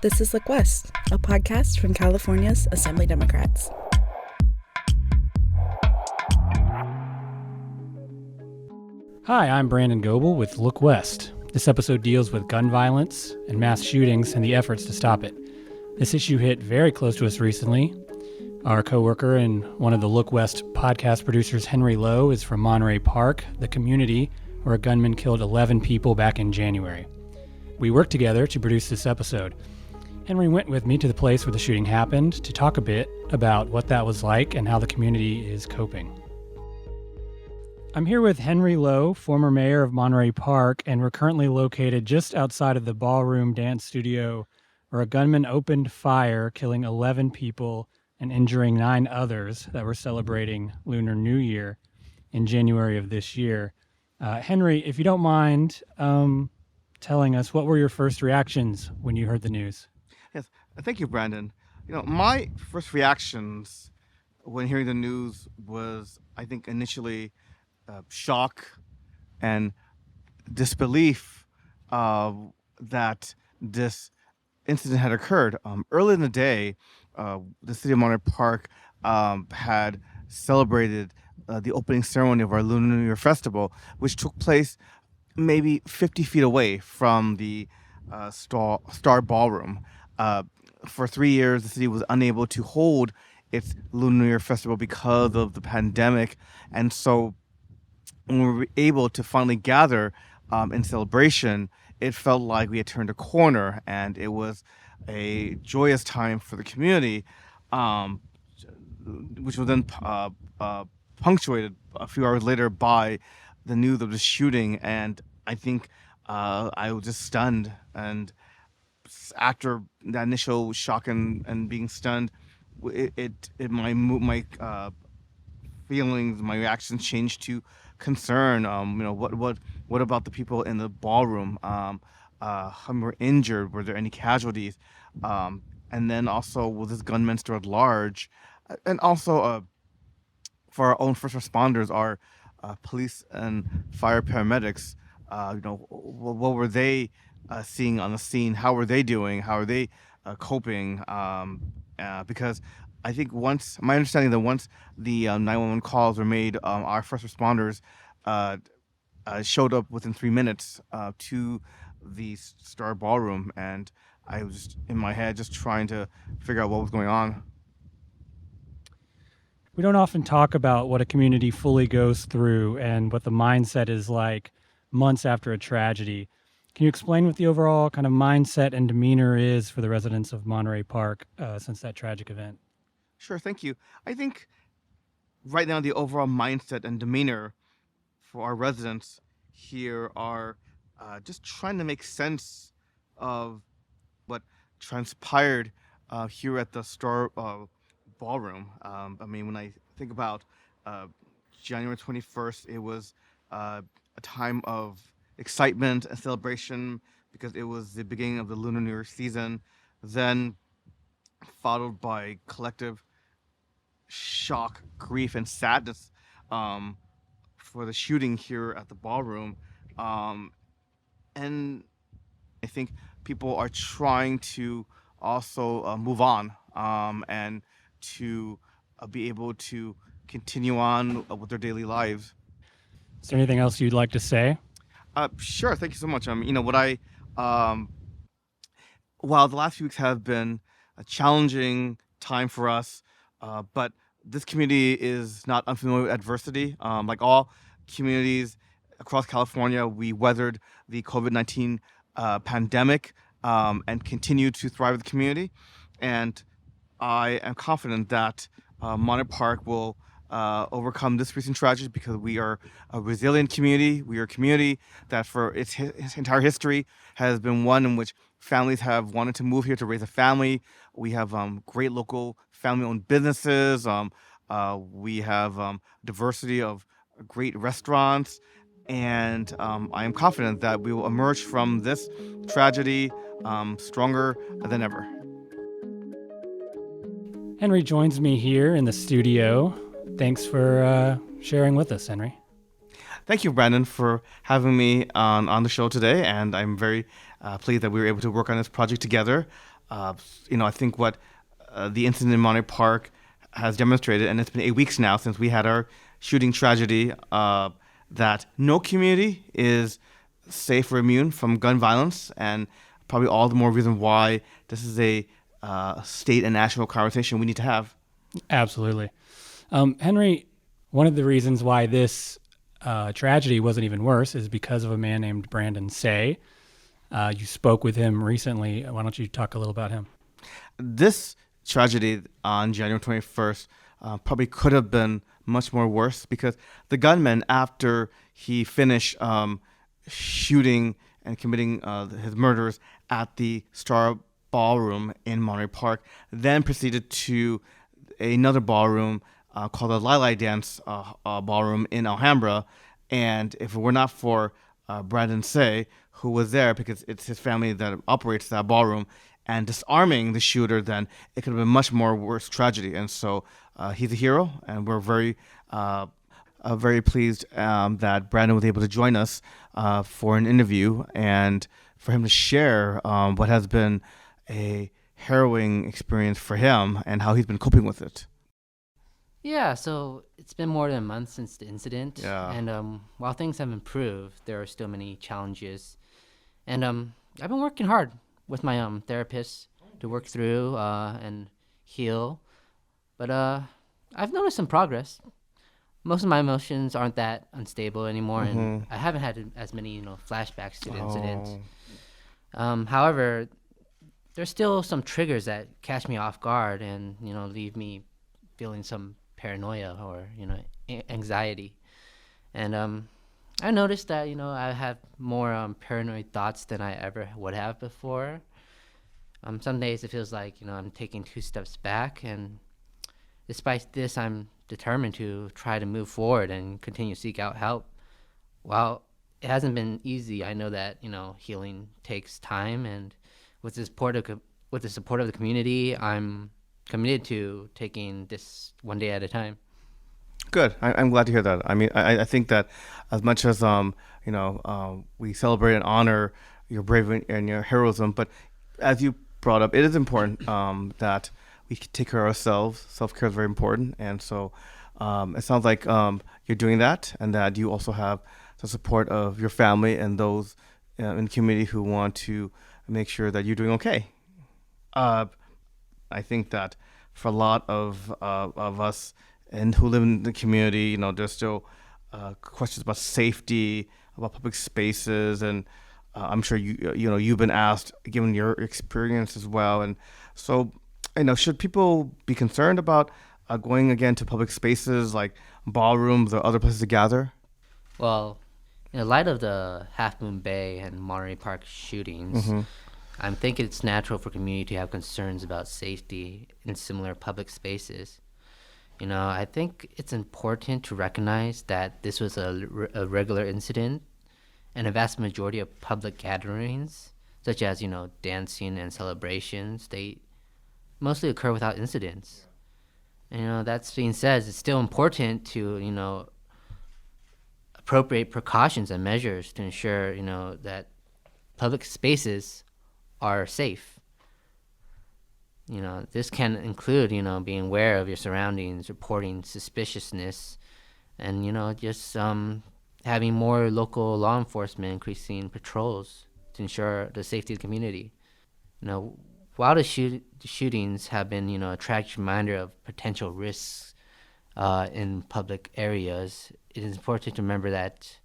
This is Look West, a podcast from California's Assembly Democrats. Hi, I'm Brandon Goebel with Look West. This episode deals with gun violence and mass shootings and the efforts to stop it. This issue hit very close to us recently. Our coworker and one of the Look West podcast producers, Henry Lowe, is from Monterey Park, the community where a gunman killed 11 people back in January. We worked together to produce this episode. Henry went with me to the place where the shooting happened to talk a bit about what that was like and how the community is coping. I'm here with Henry Lowe, former mayor of Monterey Park, and we're currently located just outside of the ballroom dance studio where a gunman opened fire, killing 11 people and injuring 9 others that were celebrating Lunar New Year in January of this year. Henry, if you don't mind telling us, what were your first reactions when you heard the news? Yes, thank you, Brandon. My first reactions when hearing the news was, I think, initially shock and disbelief that this incident had occurred. Early in the day, the city of Monterey Park had celebrated the opening ceremony of our Lunar New Year festival, which took place maybe 50 feet away from the Star Ballroom. For 3 years, the city was unable to hold its Lunar New Year festival because of the pandemic. And so when we were able to finally gather in celebration, it felt like we had turned a corner, and it was a joyous time for the community, which was then punctuated a few hours later by the news of the shooting. And I think I was just stunned. And after that initial shock and being stunned, my feelings, my reactions changed to concern. What about the people in the ballroom? How many were injured? Were there any casualties? And then also, was this gunman still at large? And also, for our own first responders, our police and fire paramedics, what were they seeing on the scene? How were they doing? How are they coping? Because I think my understanding that once the 911 calls were made, our first responders showed up within 3 minutes to the Star Ballroom, and I was just in my head just trying to figure out what was going on. We don't often talk about what a community fully goes through and what the mindset is like months after a tragedy. Can you explain what the overall kind of mindset and demeanor is for the residents of Monterey Park since that tragic event? Sure, thank you. I think right now the overall mindset and demeanor for our residents here are just trying to make sense of what transpired here at the Star Ballroom. When I think about January 21st, it was a time of excitement and celebration because it was the beginning of the Lunar New Year season, then followed by collective shock, grief, and sadness for the shooting here at the ballroom. And I think people are trying to also move on and to be able to continue on with their daily lives. Is there anything else you'd like to say? Sure. Thank you so much. While the last few weeks have been a challenging time for us, but this community is not unfamiliar with adversity. Like all communities across California, we weathered the COVID-19 pandemic and continue to thrive as a community. And I am confident that Monterey Park will overcome this recent tragedy because we are a resilient community. We are a community that for its entire history has been one in which families have wanted to move here to raise a family. We have great local family-owned businesses. We have diversity of great restaurants. And I am confident that we will emerge from this tragedy stronger than ever. Henry joins me here in the studio. Thanks for sharing with us, Henry. Thank you, Brandon, for having me on the show today, and I'm very pleased that we were able to work on this project together. I think what the incident in Monterey Park has demonstrated, and it's been 8 weeks now since we had our shooting tragedy, that no community is safe or immune from gun violence, and probably all the more reason why this is a state and national conversation we need to have. Absolutely. Henry, one of the reasons why this tragedy wasn't even worse is because of a man named Brandon Say. You spoke with him recently. Why don't you talk a little about him? This tragedy on January 21st probably could have been much more worse, because the gunman, after he finished shooting and committing his murders at the Star Ballroom in Monterey Park, then proceeded to another ballroom called the Lili Dance Ballroom in Alhambra. And if it were not for Brandon Say, who was there because it's his family that operates that ballroom, and disarming the shooter, then it could have been much more worse tragedy. And so he's a hero, and we're very pleased that Brandon was able to join us for an interview, and for him to share what has been a harrowing experience for him and how he's been coping with it. Yeah, so it's been more than a month since the incident. Yeah. And while things have improved, there are still many challenges. And I've been working hard with my therapist to work through and heal. But I've noticed some progress. Most of my emotions aren't that unstable anymore, and I haven't had as many flashbacks to the incident. However, there's still some triggers that catch me off guard and leave me feeling some paranoia or anxiety. And I noticed that I have more paranoid thoughts than I ever would have before. Some days it feels like I'm taking 2 steps back, and despite this, I'm determined to try to move forward and continue to seek out help. While it hasn't been easy, I know that healing takes time, and with the support of the community, I'm committed to taking this one day at a time. Good. I'm glad to hear that. I mean, I think that as much as we celebrate and honor your bravery and your heroism, but as you brought up, it is important that we take care of ourselves. Self-care is very important, and so it sounds like you're doing that, and that you also have the support of your family and those in the community who want to make sure that you're doing okay. I think that for a lot of us and who live in the community, there's still questions about safety, about public spaces, and I'm sure you've been asked, given your experience as well. And so, should people be concerned about going again to public spaces like ballrooms or other places to gather? Well, in light of the Half Moon Bay and Monterey Park shootings, I'm thinking it's natural for community to have concerns about safety in similar public spaces. I think it's important to recognize that this was a regular incident, and a vast majority of public gatherings, such as, dancing and celebrations, they mostly occur without incidents. And, that's being said, it's still important to, appropriate precautions and measures to ensure, that public spaces are safe. This can include, being aware of your surroundings, reporting suspiciousness, and, just having more local law enforcement increasing patrols to ensure the safety of the community. While the shootings have been, a tragic reminder of potential risks in public areas, it is important to remember that,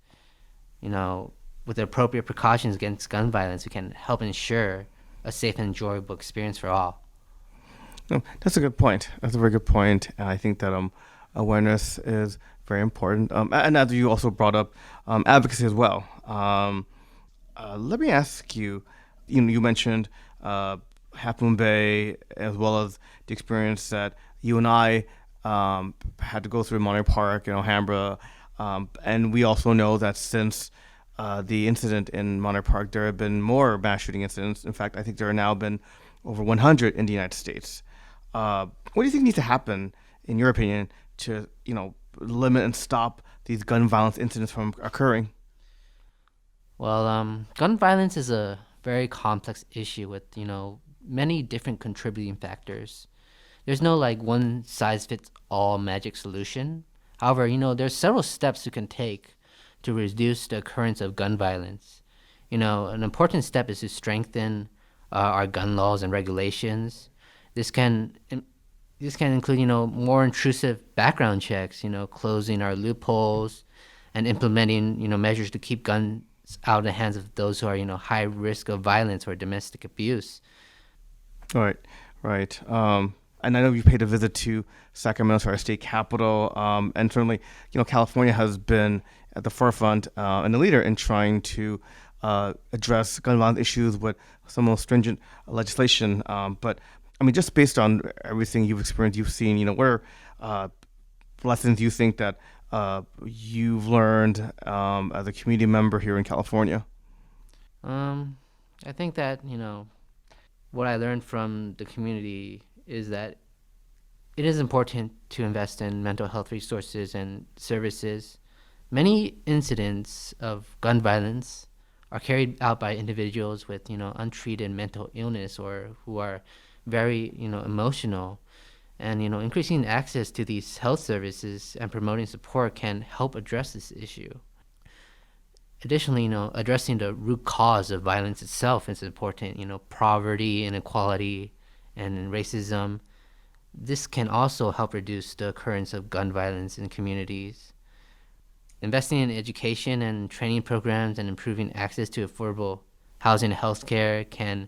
with the appropriate precautions against gun violence, we can help ensure a safe and enjoyable experience for all. No, that's a good point. That's a very good point. And I think that awareness is very important. And as you also brought up, advocacy as well. Let me ask you, you mentioned Half Moon Bay, as well as the experience that you and I had to go through in Monterey Park and Alhambra. And we also know that since the incident in Monterey Park, there have been more mass shooting incidents. In fact, I think there have now been over 100 in the United States. What do you think needs to happen, in your opinion, to limit and stop these gun violence incidents from occurring? Well, gun violence is a very complex issue with many different contributing factors. There's no like one size fits all magic solution. However, there's several steps you can take to reduce the occurrence of gun violence. An important step is to strengthen our gun laws and regulations. This can include, more intrusive background checks, closing our loopholes and implementing, measures to keep guns out of the hands of those who are, high risk of violence or domestic abuse. Right, right. And I know you paid a visit to Sacramento, to our state capital, and certainly, California has been at the forefront and a leader in trying to address gun violence issues with some more stringent legislation. But I mean, just based on everything you've experienced, you've seen, what are lessons you think that you've learned as a community member here in California? I think that, what I learned from the community is that it is important to invest in mental health resources and services. Many incidents of gun violence are carried out by individuals with, untreated mental illness or who are very, emotional. And, increasing access to these health services and promoting support can help address this issue. Additionally, addressing the root cause of violence itself is important. Poverty, inequality, and racism. This can also help reduce the occurrence of gun violence in communities. Investing in education and training programs and improving access to affordable housing and healthcare can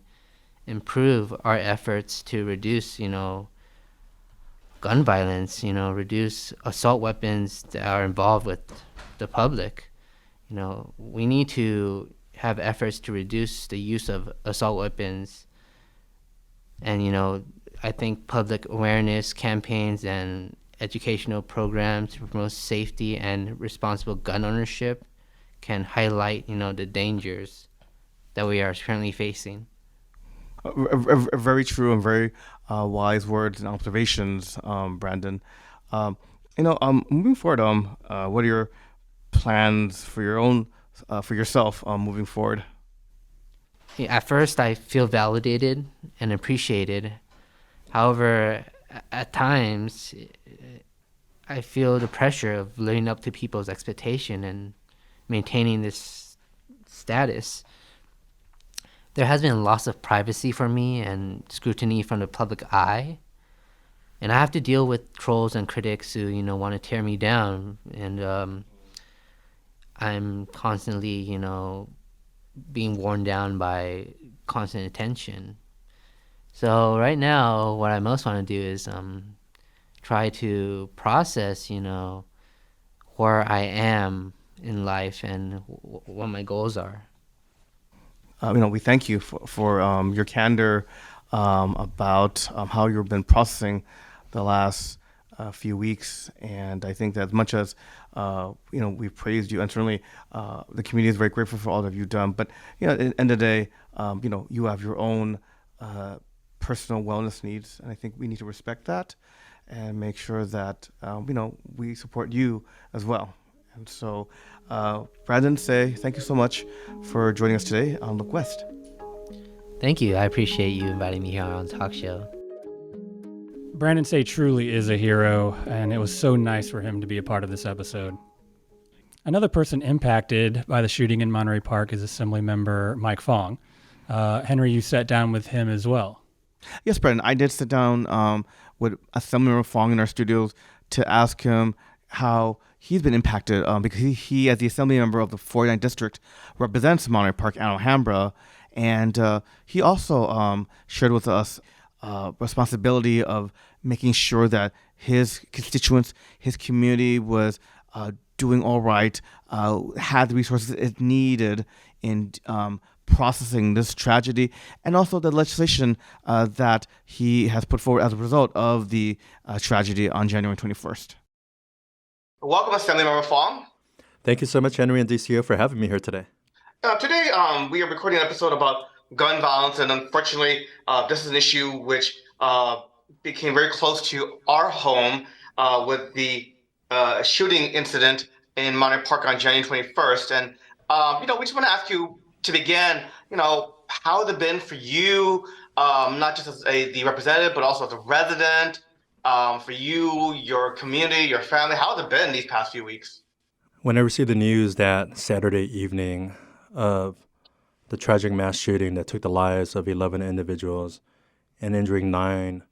improve our efforts to reduce, gun violence, reduce assault weapons that are involved with the public. We need to have efforts to reduce the use of assault weapons. And, I think public awareness campaigns and educational programs to promote safety and responsible gun ownership can highlight, the dangers that we are currently facing. Very true and very wise words and observations, Brandon. Moving forward, what are your plans for your own, for yourself, moving forward? At first, I feel validated and appreciated. However, at times, I feel the pressure of living up to people's expectation and maintaining this status. There has been loss of privacy for me and scrutiny from the public eye. And I have to deal with trolls and critics who, want to tear me down. And I'm constantly, being worn down by constant attention. So right now, what I most want to do is try to process, where I am in life and what my goals are. We thank you for your candor about how you've been processing the last few weeks. And I think that as much as, we've praised you, and certainly the community is very grateful for all that you've done. But, at the end of the day, you have your own personal wellness needs. And I think we need to respect that and make sure that, we support you as well. And so, Brandon, thank you so much for joining us today on Look West. Thank you. I appreciate you inviting me here on the talk show. Brandon Say truly is a hero, and it was so nice for him to be a part of this episode. Another person impacted by the shooting in Monterey Park is Assemblymember Mike Fong. Henry, you sat down with him as well. Yes, Brandon, I did sit down with Assemblymember Fong in our studios to ask him how he's been impacted because he, as the assembly member of the 49th District, represents Monterey Park and Alhambra. And he also shared with us responsibility of making sure that his constituents, his community was doing all right, had the resources it needed in processing this tragedy, and also the legislation that he has put forward as a result of the tragedy on January 21st. Welcome, Assemblymember Fong. Thank you so much, Henry and DCO, for having me here today. Today, we are recording an episode about gun violence, and unfortunately, this is an issue which became very close to our home with the shooting incident in Monterey Park on January 21st. And, we just want to ask you to begin, how has it been for you, not just as the representative, but also as a resident, for you, your community, your family? How has it been these past few weeks? When I received the news that Saturday evening of the tragic mass shooting that took the lives of 11 individuals and injuring 9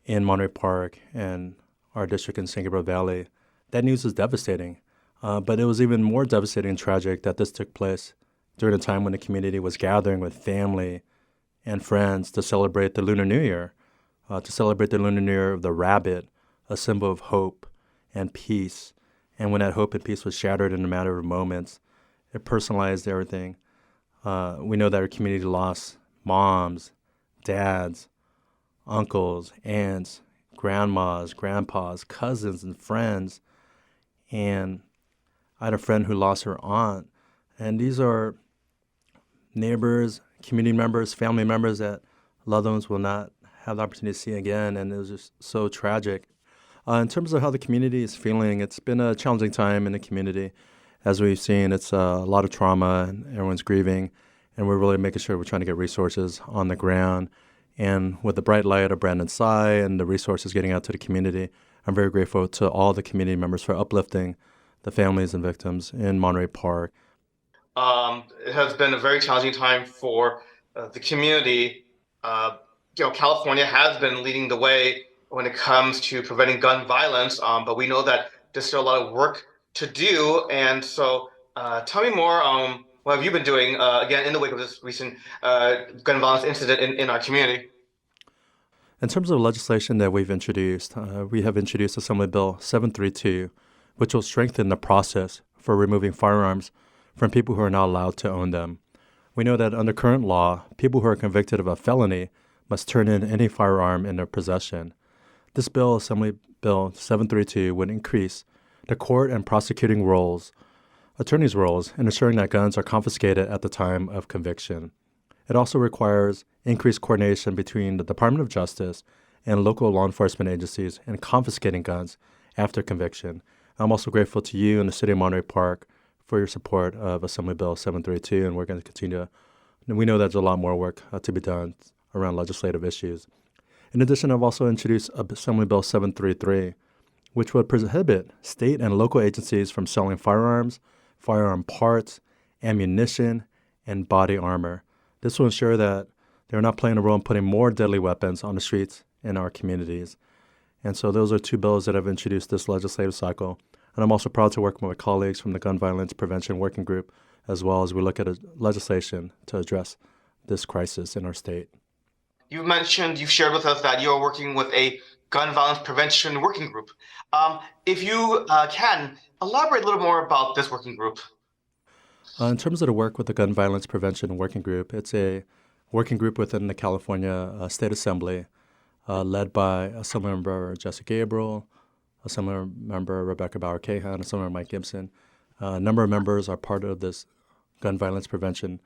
in Monterey Park and our district in San Gabriel Valley, that news was devastating. But it was even more devastating and tragic that this took place during a time when the community was gathering with family and friends to celebrate the Lunar New Year, of the rabbit, a symbol of hope and peace. And when that hope and peace was shattered in a matter of moments, it personalized everything. We know that our community lost moms, dads, uncles, aunts, grandmas, grandpas, cousins, and friends. And I had a friend who lost her aunt. And these are neighbors, community members, family members that loved ones will not have the opportunity to see again. And it was just so tragic. In terms of how the community is feeling, it's been a challenging time in the community. As we've seen, it's a lot of trauma and everyone's grieving. And we're really making sure we're trying to get resources on the ground. And with the bright light of Brandon Tsai and the resources getting out to the community, I'm very grateful to all the community members for uplifting the families and victims in Monterey Park. It has been a very challenging time for the community. California has been leading the way when it comes to preventing gun violence, but we know that there's still a lot of work to do. And so, tell me more. What have you been doing again in the wake of this recent gun violence incident in our community? In terms of legislation that we've introduced, we have introduced Assembly Bill 732, which will strengthen the process for removing firearms from people who are not allowed to own them. We know that under current law, people who are convicted of a felony must turn in any firearm in their possession. This bill, Assembly Bill 732, would increase the court and prosecuting attorneys' roles in ensuring that guns are confiscated at the time of conviction. It also requires increased coordination between the Department of Justice and local law enforcement agencies in confiscating guns after conviction. I'm also grateful to you and the City of Monterey Park for your support of Assembly Bill 732, and we're going to continue. We know there's a lot more work to be done around legislative issues. In addition, I've also introduced Assembly Bill 733, which would prohibit state and local agencies from selling firearms, firearm parts, ammunition, and body armor. This will ensure that they're not playing a role in putting more deadly weapons on the streets in our communities. And so those are 2 bills that I've introduced this legislative cycle. And I'm also proud to work with my colleagues from the Gun Violence Prevention Working Group, as well as we look at legislation to address this crisis in our state. You've shared with us that you're working with a gun violence prevention working group. If you can, elaborate a little more about this working group. In terms of the work with the Gun Violence Prevention Working Group, it's a working group within the California State Assembly led by Assemblymember Jessica Gabriel, Assemblymember Rebecca Bauer-Cahan, Assemblymember Mike Gibson. A number of members are part of this gun violence prevention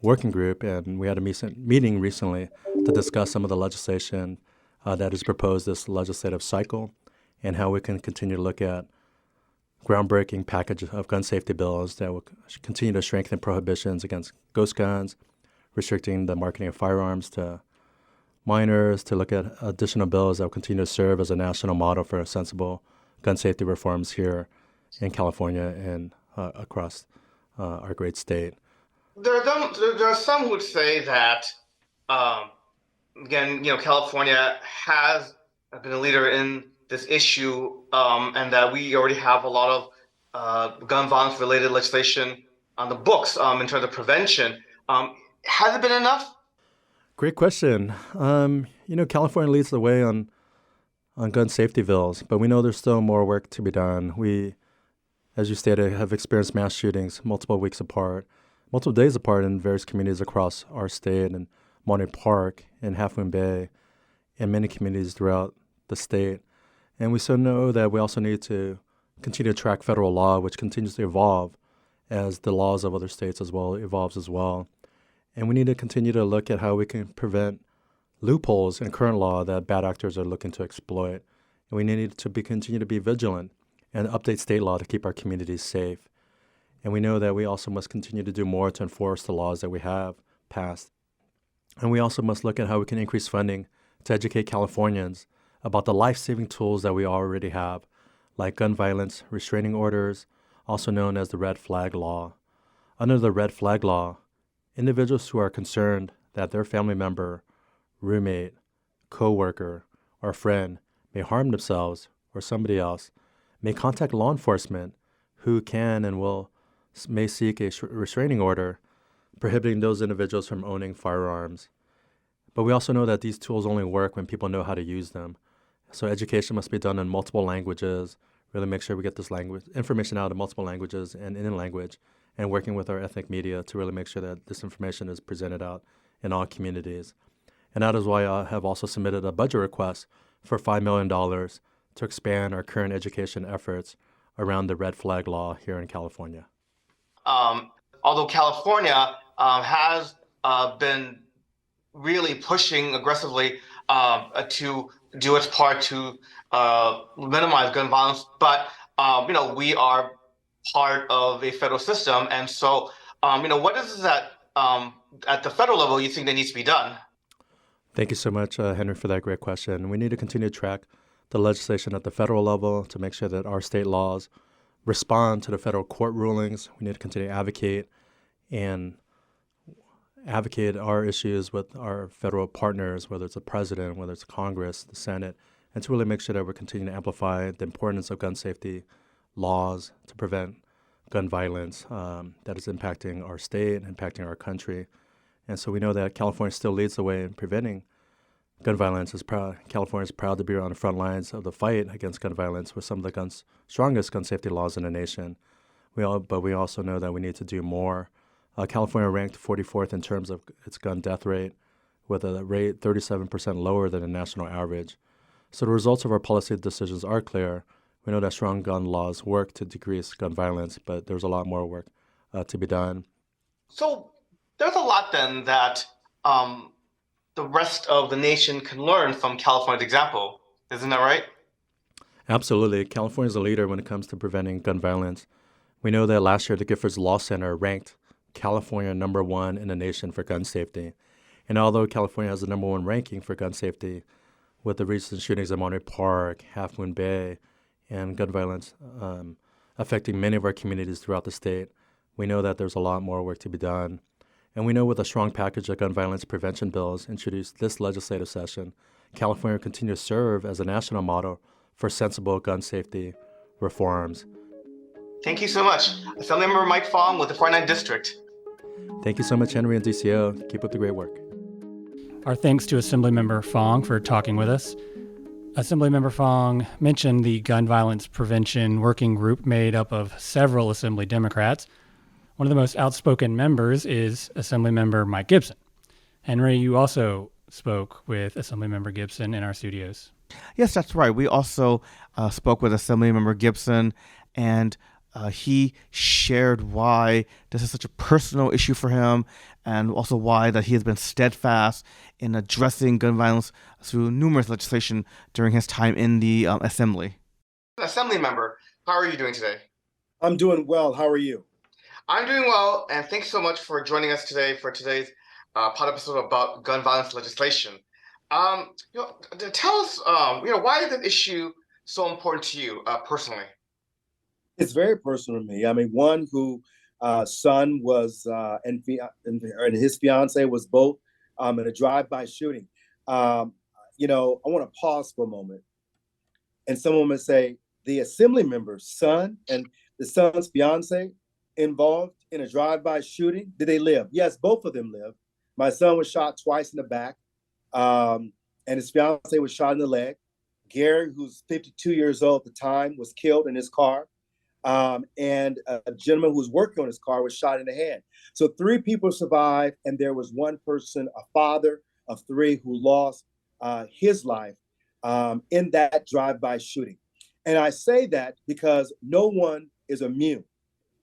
working group, and we had a meeting recently to discuss some of the legislation that is proposed this legislative cycle and how we can continue to look at groundbreaking package of gun safety bills that will continue to strengthen prohibitions against ghost guns, restricting the marketing of firearms to minors, to look at additional bills that will continue to serve as a national model for sensible gun safety reforms here in California and across our great state. There are some who would say that, again, California has been a leader in this issue, and that we already have a lot of gun violence-related legislation on the books in terms of prevention. Has it been enough? Great question. California leads the way on gun safety bills, but we know there's still more work to be done. We, as you stated, have experienced mass shootings multiple days apart in various communities across our state and Monterey Park and Half Moon Bay and many communities throughout the state. And we so know that we also need to continue to track federal law, which continues to evolve as the laws of other states as well evolves as well. And we need to continue to look at how we can prevent loopholes in current law that bad actors are looking to exploit. And we need to continue to be vigilant and update state law to keep our communities safe. And we know that we also must continue to do more to enforce the laws that we have passed And we also must look at how we can increase funding to educate Californians about the life-saving tools that we already have, like gun violence restraining orders, also known as the red flag law. Under the red flag law, individuals who are concerned that their family member, roommate, co-worker, or friend may harm themselves or somebody else may contact law enforcement, who can and may seek a restraining order prohibiting those individuals from owning firearms. But we also know that these tools only work when people know how to use them. So education must be done in multiple languages, really make sure we get this information out in multiple languages and in language, and working with our ethnic media to really make sure that this information is presented out in all communities. And that is why I have also submitted a budget request for $5 million to expand our current education efforts around the red flag law here in California. Although California has been really pushing aggressively to do its part to minimize gun violence, but we are part of a federal system, and so what is it that at the federal level you think that needs to be done? Thank you so much, Henry, for that great question. We need to continue to track the legislation at the federal level to make sure that our state laws respond to the federal court rulings. We need to continue to advocate our issues with our federal partners, whether it's the president, whether it's Congress, the Senate, and to really make sure that we're continuing to amplify the importance of gun safety laws to prevent gun violence that is impacting our state, impacting our country. And so we know that California still leads the way in preventing gun violence. California is proud to be on the front lines of the fight against gun violence with some of the strongest gun safety laws in the nation. But we also know that we need to do more. California ranked 44th in terms of its gun death rate, with a rate 37% lower than the national average. So the results of our policy decisions are clear. We know that strong gun laws work to decrease gun violence, but there's a lot more work to be done. So there's a lot then that the rest of the nation can learn from California's example. Isn't that right? Absolutely. California is a leader when it comes to preventing gun violence. We know that last year the Giffords Law Center ranked California #1 in the nation for gun safety. And although California has the #1 ranking for gun safety, with the recent shootings at Monterey Park, Half Moon Bay, and gun violence affecting many of our communities throughout the state, we know that there's a lot more work to be done. And we know with a strong package of gun violence prevention bills introduced this legislative session, California will continue to serve as a national model for sensible gun safety reforms. Thank you so much. Assemblymember Mike Fong with the 49th District. Thank you so much, Henry and DCO. Keep up the great work. Our thanks to Assemblymember Fong for talking with us. Assemblymember Fong mentioned the gun violence prevention working group made up of several Assembly Democrats. One of the most outspoken members is Assemblymember Mike Gibson. Henry, you also spoke with Assemblymember Gibson in our studios. Yes, that's right. We also spoke with Assemblymember Gibson, and he shared why this is such a personal issue for him, and also why that he has been steadfast in addressing gun violence through numerous legislation during his time in the Assembly. Assemblymember, how are you doing today? I'm doing well. How are you? I'm doing well, and thanks so much for joining us today for today's pod episode about gun violence legislation. Tell us, why is this issue so important to you personally? It's very personal to me. I mean, one whose son was and his fiance was both in a drive-by shooting. I want to pause for a moment, and someone would say the Assembly member's son and the son's fiance involved in a drive-by shooting. Did they live? Yes, both of them lived. My son was shot twice in the back, and his fiance was shot in the leg. Gary, who's 52 years old at the time, was killed in his car. And a gentleman who was working on his car was shot in the head. So 3 people survived, and there was one person, a father of 3, who lost his life in that drive-by shooting. And I say that because no one is immune.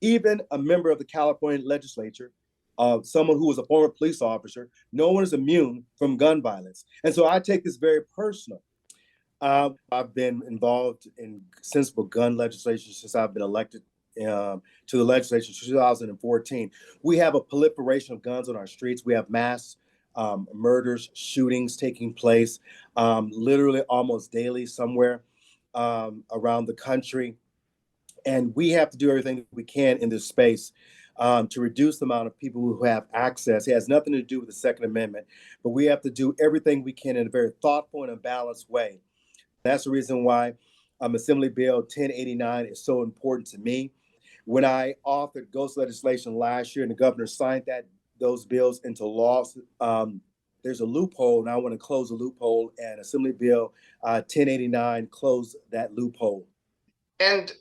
Even a member of the California legislature, someone who was a former police officer, no one is immune from gun violence. And so I take this very personal. I've been involved in sensible gun legislation since I've been elected to the legislature in 2014. We have a proliferation of guns on our streets. We have mass murders, shootings taking place, literally almost daily somewhere around the country. And we have to do everything we can in this space to reduce the amount of people who have access. It has nothing to do with the Second Amendment, but we have to do everything we can in a very thoughtful and a balanced way. That's the reason why Assembly Bill 1089 is so important to me. When I authored ghost legislation last year and the governor signed those bills into law, there's a loophole, and I want to close the loophole, and Assembly Bill 1089 closed that loophole. And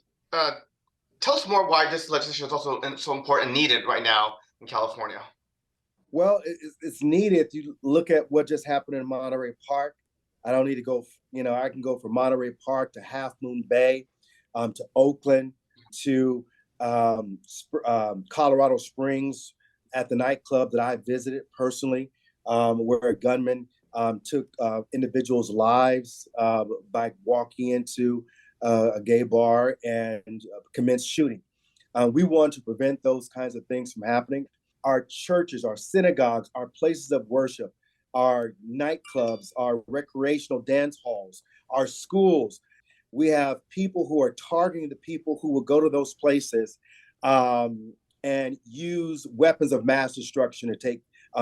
tell us more why this legislation is also so important and needed right now in California. Well, it's needed. You look at what just happened in Monterey Park. I don't need to go, I can go from Monterey Park to Half Moon Bay, to Oakland, to Colorado Springs at the nightclub that I visited personally, where a gunman took individuals' lives by walking into a gay bar and commenced shooting. We want to prevent those kinds of things from happening. Our churches, our synagogues, our places of worship, our nightclubs, our recreational dance halls, our schools. We have people who are targeting the people who will go to those places and use weapons of mass destruction to take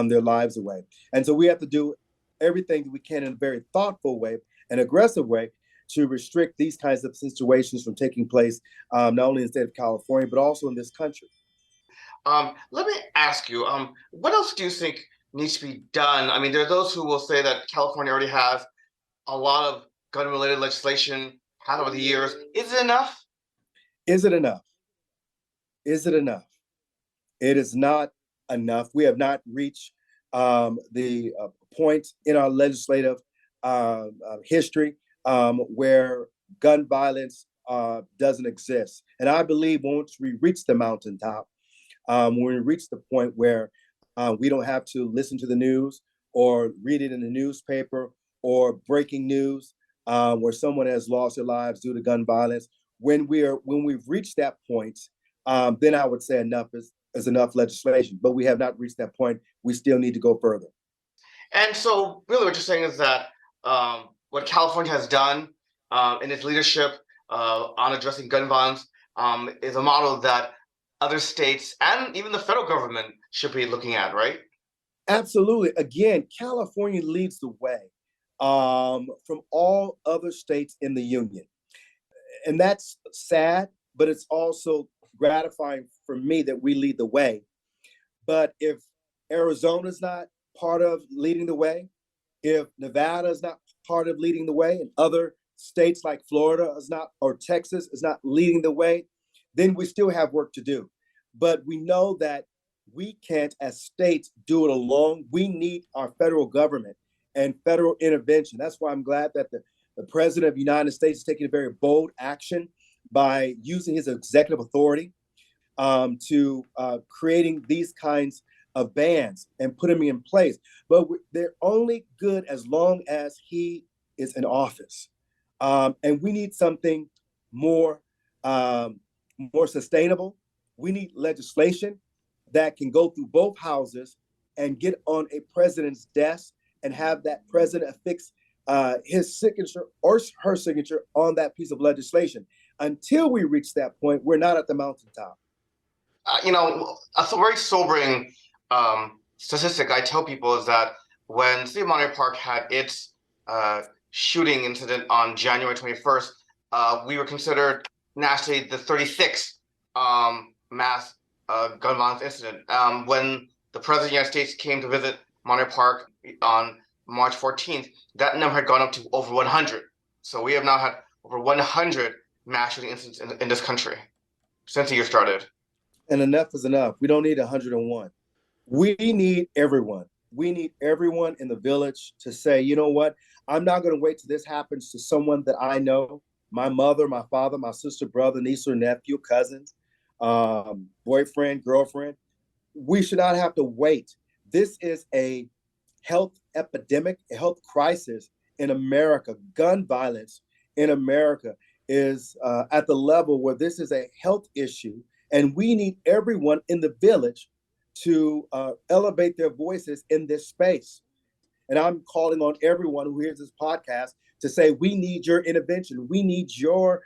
their lives away. And so we have to do everything that we can in a very thoughtful way, an aggressive way, to restrict these kinds of situations from taking place, not only in the state of California, but also in this country. Let me ask you, what else do you think needs to be done? I mean, there are those who will say that California already has a lot of gun-related legislation passed over the years. Is it enough? Is it enough? Is it enough? It is not enough. We have not reached the point in our legislative history where gun violence doesn't exist. And I believe once we reach the mountaintop, when we reach the point where we don't have to listen to the news or read it in the newspaper or breaking news where someone has lost their lives due to gun violence, when we've reached that point, then I would say enough is enough legislation. But we have not reached that point. We still need to go further. And so really what you're saying is that what California has done in its leadership on addressing gun violence is a model that other states and even the federal government should be looking at, right? Absolutely. Again, California leads the way from all other states in the union. And that's sad, but it's also gratifying for me that we lead the way. But if Arizona's not part of leading the way, if Nevada is not part of leading the way, and other states like Florida is not, or Texas is not leading the way, then we still have work to do. But we know that we can't, as states, do it alone. We need our federal government and federal intervention. That's why I'm glad that the President of the United States is taking a very bold action by using his executive authority to creating these kinds of bans and putting them in place. But they're only good as long as he is in office. And we need something more sustainable. We need legislation that can go through both houses and get on a president's desk and have that president affix his signature or her signature on that piece of legislation. Until we reach that point, we're not at the mountaintop. A very sobering statistic I tell people is that when City of Monterey Park had its shooting incident on January 21st, we were considered nationally the 36th mass gun violence incident. When the President of the United States came to visit Monterey Park on March 14th, that number had gone up to over 100. So we have now had over 100 mass shooting incidents in this country since the year started. And enough is enough. We don't need 101. We need everyone. We need everyone in the village to say, you know what? I'm not going to wait till this happens to someone that I know, my mother, my father, my sister, brother, niece or nephew, cousins, boyfriend, girlfriend. We should not have to wait. This is a health epidemic, a health crisis in America. Gun violence in America is at the level where this is a health issue, and we need everyone in the village to elevate their voices in this space. And I'm calling on everyone who hears this podcast to say, we need your intervention. We need your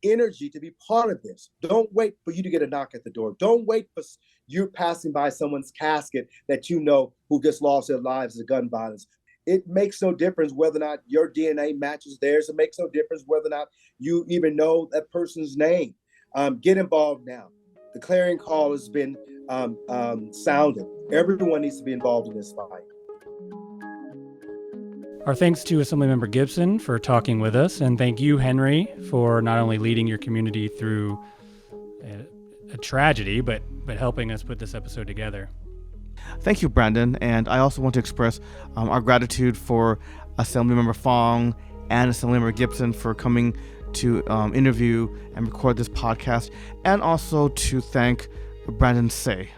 energy to be part of this. Don't wait for you to get a knock at the door. Don't wait for you passing by someone's casket that you know who just lost their lives to gun violence. It makes no difference whether or not your DNA matches theirs. It makes no difference whether or not you even know that person's name. Get involved now. The clarion call has been sounded. Everyone needs to be involved in this fight. Our thanks to Assemblymember Gibson for talking with us, and thank you, Henry, for not only leading your community through a tragedy, but helping us put this episode together. Thank you, Brandon. And I also want to express our gratitude for Assemblymember Fong and Assemblymember Gibson for coming to interview and record this podcast, and also to thank Brandon Say.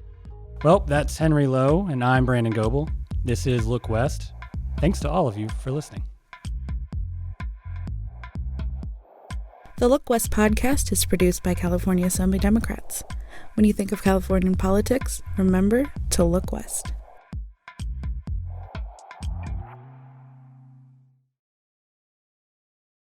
Well, that's Henry Lowe, and I'm Brandon Goebel. This is Look West. Thanks to all of you for listening. The Look West podcast is produced by California Assembly Democrats. When you think of Californian politics, remember to look west.